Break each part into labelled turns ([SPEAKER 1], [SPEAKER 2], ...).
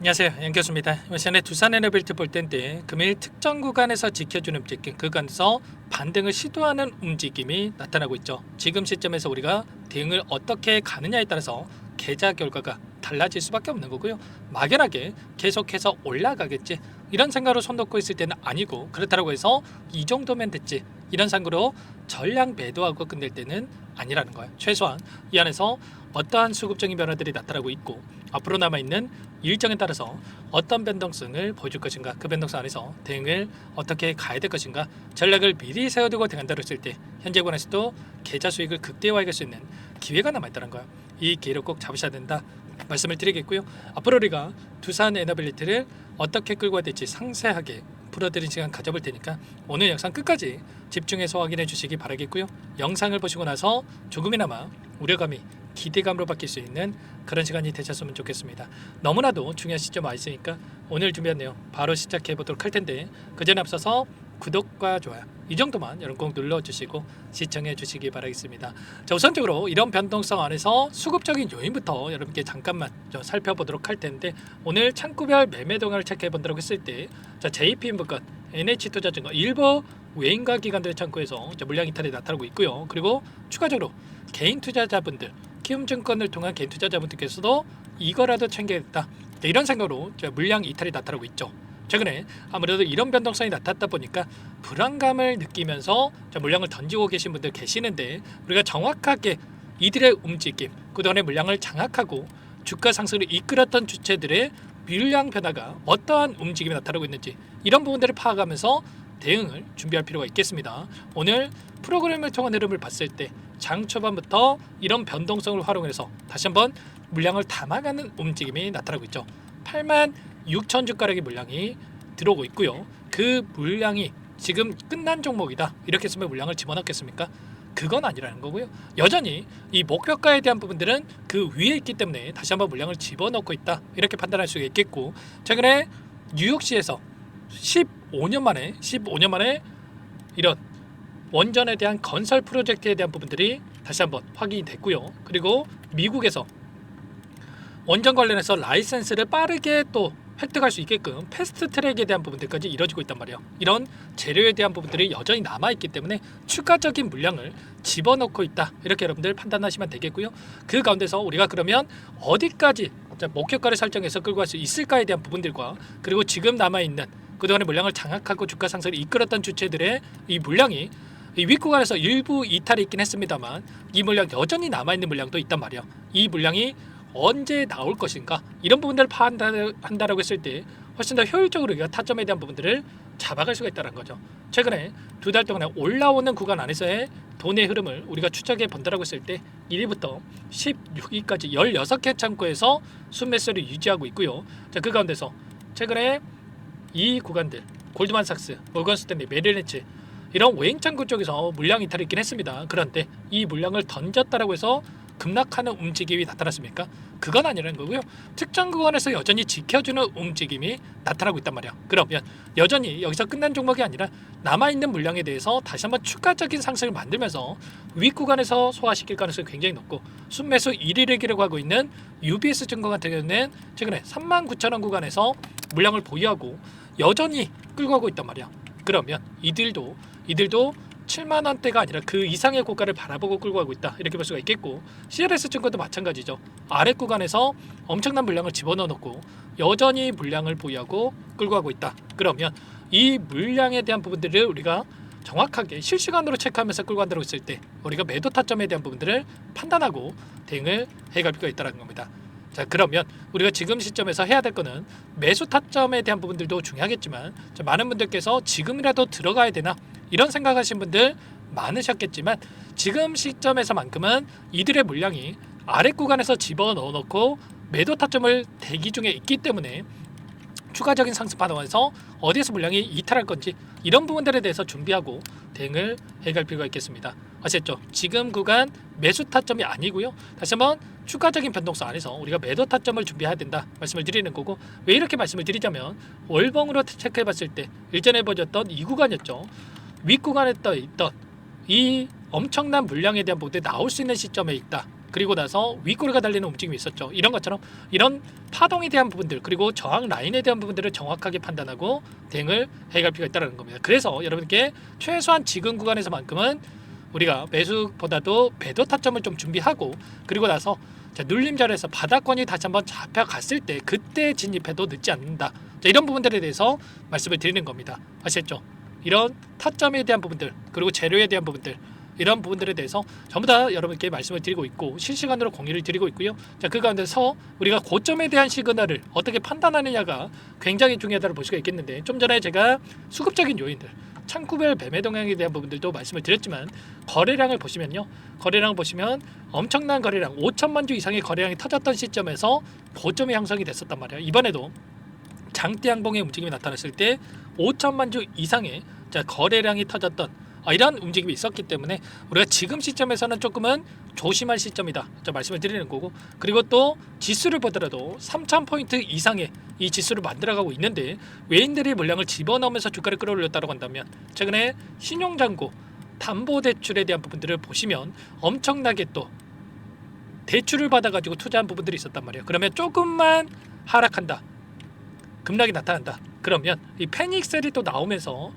[SPEAKER 1] 안녕하세요, 양교수입니다. 이번 시간에 두산 에너빌트 볼 텐데 금일 특정 구간에서 지켜주는 움직임, 그간에서 반등을 시도하는 움직임이 나타나고 있죠. 지금 시점에서 우리가 대응을 어떻게 가느냐에 따라서 계좌 결과가 달라질 수밖에 없는 거고요. 막연하게 계속해서 올라가겠지 이런 생각으로 손 놓고 있을 때는 아니고, 그렇다고 해서 이 정도면 됐지 이런 생각으로 전량 매도하고 끝낼 때는 아니라는 거예요. 최소한 이 안에서 어떠한 수급적인 변화들이 나타나고 있고, 앞으로 남아있는 일정에 따라서 어떤 변동성을 보여줄 것인가, 그 변동성 안에서 대응을 어떻게 가야 될 것인가, 전략을 미리 세워두고 대응한다고 했을 때 현재 권에서도 계좌 수익을 극대화할 수 있는 기회가 남아있다는 거예요. 이 기회를 꼭 잡으셔야 된다 말씀을 드리겠고요. 앞으로 우리가 두산 에너빌리티를 어떻게 끌고 가야 될지 상세하게 풀어드린 시간 가져볼 테니까 오늘 영상 끝까지 집중해서 확인해 주시기 바라겠고요. 영상을 보시고 나서 조금이나마 우려감이 기대감으로 바뀔 수 있는 그런 시간이 되셨으면 좋겠습니다. 너무나도 중요한 시점 와 있으니까 오늘 준비한 내용 바로 시작해 보도록 할 텐데, 그 전에 앞서서 구독과 좋아요 이 정도만 여러분 꼭 눌러주시고 시청해 주시기 바라겠습니다. 자, 우선적으로 이런 변동성 안에서 수급적인 요인부터 여러분께 잠깐만 좀 살펴보도록 할 텐데, 오늘 창구별 매매 동향을 체크해 본다고 했을 때, 자, JPM증권, NH투자증권 일부 외인과 기관들의 창구에서 물량 이탈이 나타나고 있고요. 그리고 추가적으로 개인 투자자분들, 키움증권을 통한 개인 투자자분들께서도 이거라도 챙겨야겠다 이런 생각으로 물량 이탈이 나타나고 있죠. 최근에 아무래도 이런 변동성이 나타났다 보니까 불안감을 느끼면서 물량을 던지고 계신 분들 계시는데, 우리가 정확하게 이들의 움직임, 그동안의 물량을 장악하고 주가 상승을 이끌었던 주체들의 물량 변화가 어떠한 움직임이 나타나고 있는지 이런 부분들을 파악하면서 대응을 준비할 필요가 있겠습니다. 오늘 프로그램을 통한 흐름을 봤을 때 장 초반부터 이런 변동성을 활용해서 다시 한번 물량을 담아가는 움직임이 나타나고 있죠. 8만 6천 주가량의 물량이 들어오고 있고요. 그 물량이 지금 끝난 종목이다 이렇게 쓰면 물량을 집어넣겠습니까? 그건 아니라는 거고요. 여전히 이 목표가에 대한 부분들은 그 위에 있기 때문에 다시 한번 물량을 집어넣고 있다 이렇게 판단할 수가 있겠고, 최근에 뉴욕시에서 15년 만에 이런 원전에 대한 건설 프로젝트에 대한 부분들이 다시 한번 확인이 됐고요. 그리고 미국에서 원전 관련해서 라이센스를 빠르게 또 획득할 수 있게끔 패스트 트랙에 대한 부분들까지 이루어지고 있단 말이에요. 이런 재료에 대한 부분들이 여전히 남아있기 때문에 추가적인 물량을 집어넣고 있다 이렇게 여러분들 판단하시면 되겠고요. 그 가운데서 우리가 그러면 어디까지 목표가를 설정해서 끌고 갈 수 있을까에 대한 부분들과, 그리고 지금 남아있는 그동안의 물량을 장악하고 주가 상승을 이끌었던 주체들의 이 물량이 이 윗구간에서 일부 이탈이 있긴 했습니다만 이 물량 여전히 남아있는 물량도 있단 말이에요. 이 물량이 언제 나올 것인가 이런 부분들을 파악한다라고 했을 때 훨씬 더 효율적으로 우리가 타점에 대한 부분들을 잡아갈 수가 있다는 거죠. 최근에 두 달 동안에 올라오는 구간 안에서의 돈의 흐름을 우리가 추적해 본다라고 했을 때 1위부터 16위까지 16개 창구에서 순매수를 유지하고 있고요. 자, 그 가운데서 최근에 이 구간들 골드만삭스, 모건스탠리, 메릴린치 이런 외인창구 쪽에서 물량 이탈이 있긴 했습니다. 그런데 이 물량을 던졌다라고 해서 급락하는 움직임이 나타났습니까? 그건 아니라는 거고요. 특정 구간에서 여전히 지켜주는 움직임이 나타나고 있단 말이야. 그러면 여전히 여기서 끝난 종목이 아니라 남아있는 물량에 대해서 다시 한번 추가적인 상승을 만들면서 윗구간에서 소화시킬 가능성이 굉장히 높고, 순매수 1위를 기록하고 있는 UBS 증권 같은 경우는 최근에 39,000원 구간에서 물량을 보유하고 여전히 끌고 가고 있단 말이야. 그러면 이들도 7만원대가 아니라 그 이상의 고가를 바라보고 끌고 가고 있다 이렇게 볼 수가 있겠고, CRS 증권도 마찬가지죠. 아래 구간에서 엄청난 물량을 집어넣어 놓고 여전히 물량을 보유하고 끌고 가고 있다. 그러면 이 물량에 대한 부분들을 우리가 정확하게 실시간으로 체크하면서 끌고 간다고 했을 때 우리가 매도 타점에 대한 부분들을 판단하고 대응을 해갈 필요가 있다는 겁니다. 자, 그러면 우리가 지금 시점에서 해야 될 거는 매수 타점에 대한 부분들도 중요하겠지만, 많은 분들께서 지금이라도 들어가야 되나 이런 생각하신 분들 많으셨겠지만, 지금 시점에서만큼은 이들의 물량이 아래 구간에서 집어넣어 놓고 매도 타점을 대기 중에 있기 때문에 추가적인 상승 파동에서 어디에서 물량이 이탈할 건지 이런 부분들에 대해서 준비하고 대응을 해갈 필요가 있겠습니다. 아셨죠? 지금 구간 매수 타점이 아니고요. 다시 한번 추가적인 변동성 안에서 우리가 매도 타점을 준비해야 된다 말씀을 드리는 거고, 왜 이렇게 말씀을 드리자면 월봉으로 체크해 봤을 때 일전에 보여줬던 이 구간이었죠. 윗구간에 떠 있던 이 엄청난 물량에 대한 부분이 나올 수 있는 시점에 있다. 그리고 나서 윗꼬리가 달리는 움직임이 있었죠. 이런 것처럼 이런 파동에 대한 부분들 그리고 저항 라인에 대한 부분들을 정확하게 판단하고 대응을 해갈 필요가 있다는 겁니다. 그래서 여러분께 최소한 지금 구간에서만큼은 우리가 매수보다도 매도 타점을 좀 준비하고 그리고 나서 눌림 자리에서 바닥권이 다시 한번 잡혀갔을 때 그때 진입해도 늦지 않는다. 이런 부분들에 대해서 말씀을 드리는 겁니다. 아시겠죠? 이런 타점에 대한 부분들 그리고 재료에 대한 부분들 이런 부분들에 대해서 전부 다 여러분께 말씀을 드리고 있고 실시간으로 공유를 드리고 있고요. 그 가운데서 우리가 고점에 대한 시그널을 어떻게 판단하느냐가 굉장히 중요하다고 볼 수가 있겠는데 좀 전에 제가 수급적인 요인들 창구별 매매 동향에 대한 부분들도 말씀을 드렸지만 거래량을 보시면요. 거래량을 보시면 엄청난 거래량 5천만 주 이상의 거래량이 터졌던 시점에서 고점이 형성이 됐었단 말이에요. 이번에도 장대 양봉의 움직임이 나타났을 때 5천만 주 이상의 거래량이 터졌던 이런 움직임이 있었기 때문에 우리가 지금 시점에서는 조금은 조심할 시점이다 말씀을 드리는 거고 그리고 또 지수를 보더라도 3,000포인트 이상의 이 지수를 만들어가고 있는데 외인들이 물량을 집어넣으면서 주가를 끌어올렸다고 한다면 최근에 신용잔고 담보대출에 대한 부분들을 보시면 엄청나게 또 대출을 받아가지고 투자한 부분들이 있었단 말이에요. 그러면 조금만 하락한다 급락이 나타난다 그러면 이 패닉셀이 또 나오면서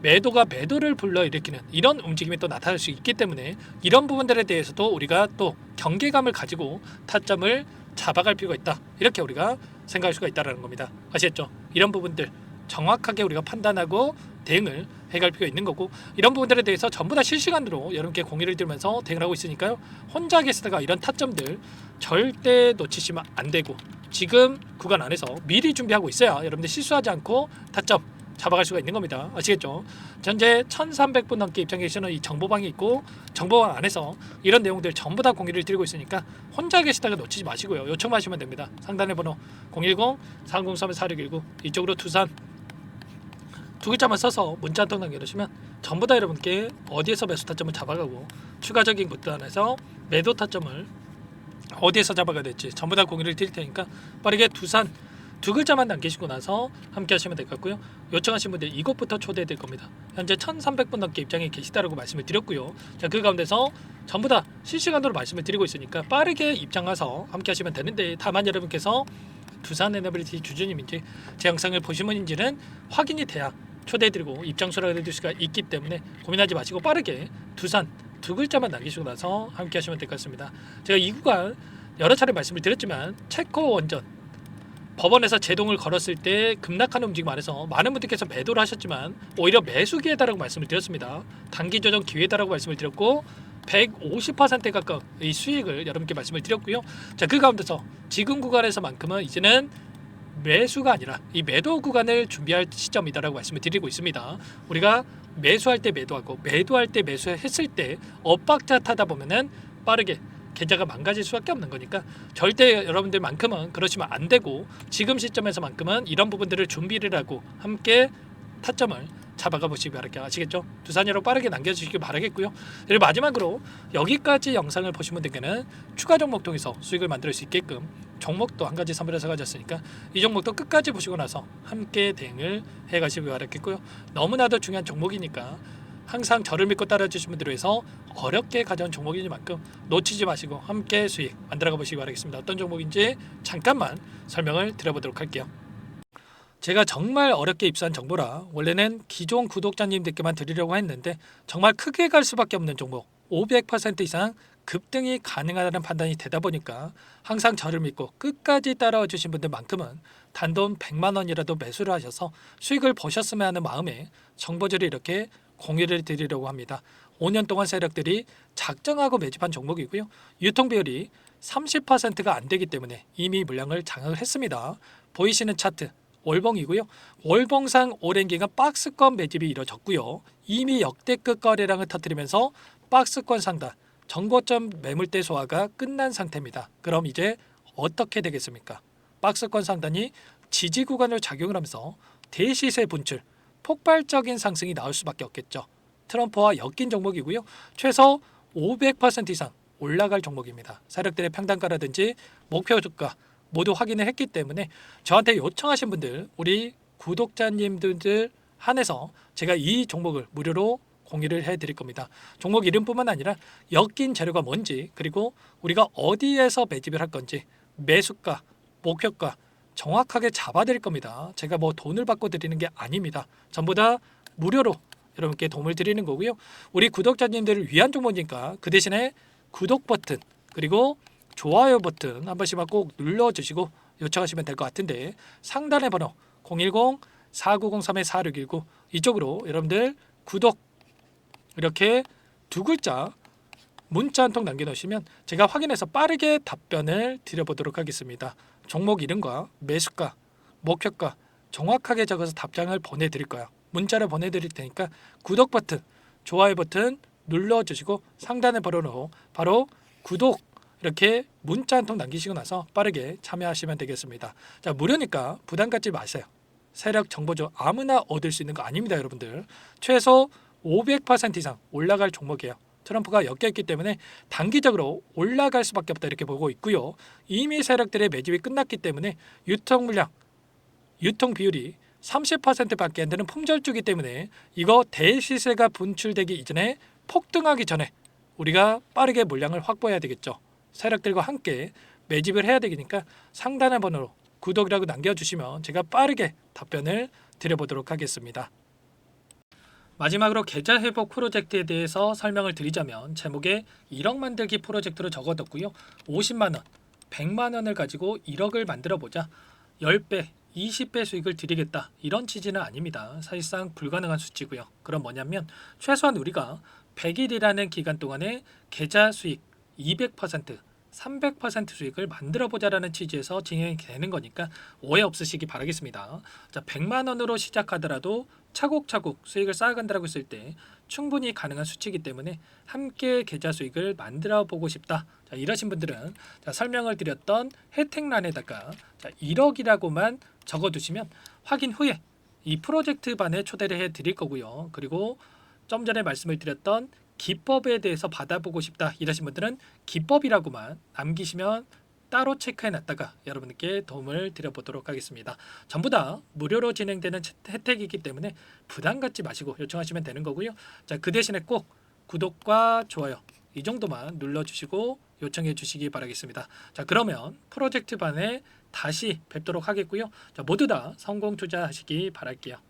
[SPEAKER 1] 매도가 매도를 불러일으키는 이런 움직임이 또 나타날 수 있기 때문에 이런 부분들에 대해서도 우리가 또 경계감을 가지고 타점을 잡아갈 필요가 있다 이렇게 우리가 생각할 수가 있다는 겁니다. 아시겠죠? 이런 부분들 정확하게 우리가 판단하고 대응을 해갈 필요가 있는 거고 이런 부분들에 대해서 전부 다 실시간으로 여러분께 공유를 드리면서 대응을 하고 있으니까요. 혼자 계시다가 이런 타점들 절대 놓치시면 안 되고 지금 구간 안에서 미리 준비하고 있어야 여러분들 실수하지 않고 타점 잡아갈 수가 있는 겁니다. 아시겠죠? 현재 1300분 넘게 입장해 계시는 이 정보방이 있고 정보방 안에서 이런 내용들 전부 다 공유를 드리고 있으니까 혼자 계시다가 놓치지 마시고요. 요청하시면 됩니다. 상단의 번호 010-3031-4619 이쪽으로 두산 두 글자만 써서 문자 한 통 남겨주시면 전부 다 여러분께 어디에서 매수 타점을 잡아가고 추가적인 구단에서 매도 타점을 어디에서 잡아가야 될지 전부 다 공유를 드릴 테니까 빠르게 두산 두 글자만 남기시고 나서 함께 하시면 될 것 같고요. 요청하신 분들 이것부터 초대해드릴 겁니다. 현재 1300분 넘게 입장에 계시다라고 말씀을 드렸고요. 그 가운데서 전부 다 실시간으로 말씀을 드리고 있으니까 빠르게 입장 가서 함께 하시면 되는데 다만 여러분께서 두산 에너빌리티 주주님인지 제 영상을 보신 분인지는 확인이 돼야 초대해드리고 입장 수락을 해 수가 있기 때문에 고민하지 마시고 빠르게 두산 두 글자만 남기시고 나서 함께 하시면 될 것 같습니다. 제가 이 구간 여러 차례 말씀을 드렸지만 체코 원전 법원에서 제동을 걸었을 때 급락하는 움직임 안에서 많은 분들께서 매도를 하셨지만 오히려 매수 기회다라고 말씀을 드렸습니다. 단기 조정 기회다라고 말씀을 드렸고 150%에 가까운 이 수익을 여러분께 말씀을 드렸고요. 그 가운데서 지금 구간에서만큼은 이제는 매수가 아니라 이 매도 구간을 준비할 시점이다라고 말씀을 드리고 있습니다. 우리가 매수할 때 매도하고 매도할 때 매수했을 때 엇박자 타다 보면은 빠르게 계좌가 망가질 수밖에 없는 거니까 절대 여러분들만큼은 그러시면 안 되고 지금 시점에서만큼은 이런 부분들을 준비를 하고 함께 타점을 잡아가 보시기 바랄게요. 아시겠죠? 두산 여러분 빠르게 남겨주시기 바라겠고요. 그리고 마지막으로 여기까지 영상을 보신 분들께는 추가 종목 통해서 수익을 만들 수 있게끔 종목도 한 가지 선물해서 가졌으니까 이 종목도 끝까지 보시고 나서 함께 대응을 해가시기 바라겠고요. 너무나도 중요한 종목이니까 항상 저를 믿고 따라주신 분들을 위해서 어렵게 가져온 종목이니만큼 놓치지 마시고 함께 수익 만들어가 보시기 바라겠습니다. 어떤 종목인지 잠깐만 설명을 드려보도록 할게요. 제가 정말 어렵게 입수한 정보라 원래는 기존 구독자님들께만 드리려고 했는데 정말 크게 갈 수밖에 없는 종목 500% 이상 급등이 가능하다는 판단이 되다 보니까 항상 저를 믿고 끝까지 따라와 주신 분들만큼은 단돈 100만 원이라도 매수를 하셔서 수익을 보셨으면 하는 마음에 정보들을 이렇게 공유를 드리려고 합니다. 5년 동안 세력들이 작정하고 매집한 종목이고요. 유통 비율이 30%가 안 되기 때문에 이미 물량을 장악을 했습니다. 보이시는 차트 월봉이고요. 월봉상 오랜 기간 박스권 매집이 이뤄졌고요. 이미 역대급 거래량을 터뜨리면서 박스권 상단 정고점 매물대 소화가 끝난 상태입니다. 그럼 이제 어떻게 되겠습니까? 박스권 상단이 지지 구간을 작용을 하면서 대시세 분출 폭발적인 상승이 나올 수밖에 없겠죠. 트럼프와 엮인 종목이고요. 최소 500% 이상 올라갈 종목입니다. 세력들의 평단가라든지 목표 주가 모두 확인을 했기 때문에 저한테 요청하신 분들 우리 구독자님들 한해서 제가 이 종목을 무료로 공유를 해드릴 겁니다. 종목 이름뿐만 아니라 엮인 재료가 뭔지, 그리고 우리가 어디에서 매집을 할 건지, 매수가, 목표가 정확하게 잡아드릴 겁니다. 제가 뭐 돈을 받고 드리는 게 아닙니다. 전부 다 무료로 여러분께 도움을 드리는 거고요. 우리 구독자님들을 위한 정보니까 그 대신에 구독 버튼 그리고 좋아요 버튼 한 번씩만 꼭 눌러주시고 요청하시면 될 것 같은데, 상단의 번호 010-4903-4619 이쪽으로 여러분들 구독 이렇게 두 글자 문자 한 통 남겨놓으시면 제가 확인해서 빠르게 답변을 드려보도록 하겠습니다. 종목 이름과 매수가, 목표가 정확하게 적어서 답장을 보내드릴 거예요. 문자를 보내드릴 테니까 구독 버튼, 좋아요 버튼 눌러주시고 상단의 번호로 바로 구독 이렇게 문자 한 통 남기시고 나서 빠르게 참여하시면 되겠습니다. 자, 무료니까 부담 갖지 마세요. 세력 정보죠. 아무나 얻을 수 있는 거 아닙니다, 여러분들. 최소 500% 이상 올라갈 종목이에요. 트럼프가 엮여있기 때문에 단기적으로 올라갈 수밖에 없다 이렇게 보고 있고요. 이미 세력들의 매집이 끝났기 때문에 유통 물량, 유통 비율이 30%밖에 안 되는 품절주기 때문에 이거 대시세가 분출되기 이전에 폭등하기 전에 우리가 빠르게 물량을 확보해야 되겠죠. 세력들과 함께 매집을 해야 되니까 상단의 번호로 구독이라고 남겨주시면 제가 빠르게 답변을 드려보도록 하겠습니다. 마지막으로 계좌 회복 프로젝트에 대해서 설명을 드리자면 제목에 1억 만들기 프로젝트로 적어뒀고요. 50만 원, 100만 원을 가지고 1억을 만들어 보자. 10배, 20배 수익을 드리겠다. 이런 취지는 아닙니다. 사실상 불가능한 수치고요. 그럼 뭐냐면 최소한 우리가 100일이라는 기간 동안에 계좌 수익 200%, 300% 수익을 만들어 보자라는 취지에서 진행이 되는 거니까 오해 없으시기 바라겠습니다. 자, 100만 원으로 시작하더라도 차곡차곡 수익을 쌓아간다고 했을 때 충분히 가능한 수치이기 때문에 함께 계좌 수익을 만들어 보고 싶다. 자, 이러신 분들은 자, 설명을 드렸던 혜택란에다가 자, 1억이라고만 적어두시면 확인 후에 이 프로젝트 반에 초대를 해 드릴 거고요. 그리고 좀 전에 말씀을 드렸던 기법에 대해서 받아보고 싶다 이러신 분들은 기법이라고만 남기시면 따로 체크해놨다가 여러분께 도움을 드려보도록 하겠습니다. 전부 다 무료로 진행되는 혜택이기 때문에 부담 갖지 마시고 요청하시면 되는 거고요. 자, 그 대신에 꼭 구독과 좋아요 이 정도만 눌러주시고 요청해 주시기 바라겠습니다. 자, 그러면 프로젝트 반에 다시 뵙도록 하겠고요. 자, 모두 다 성공 투자하시기 바랄게요.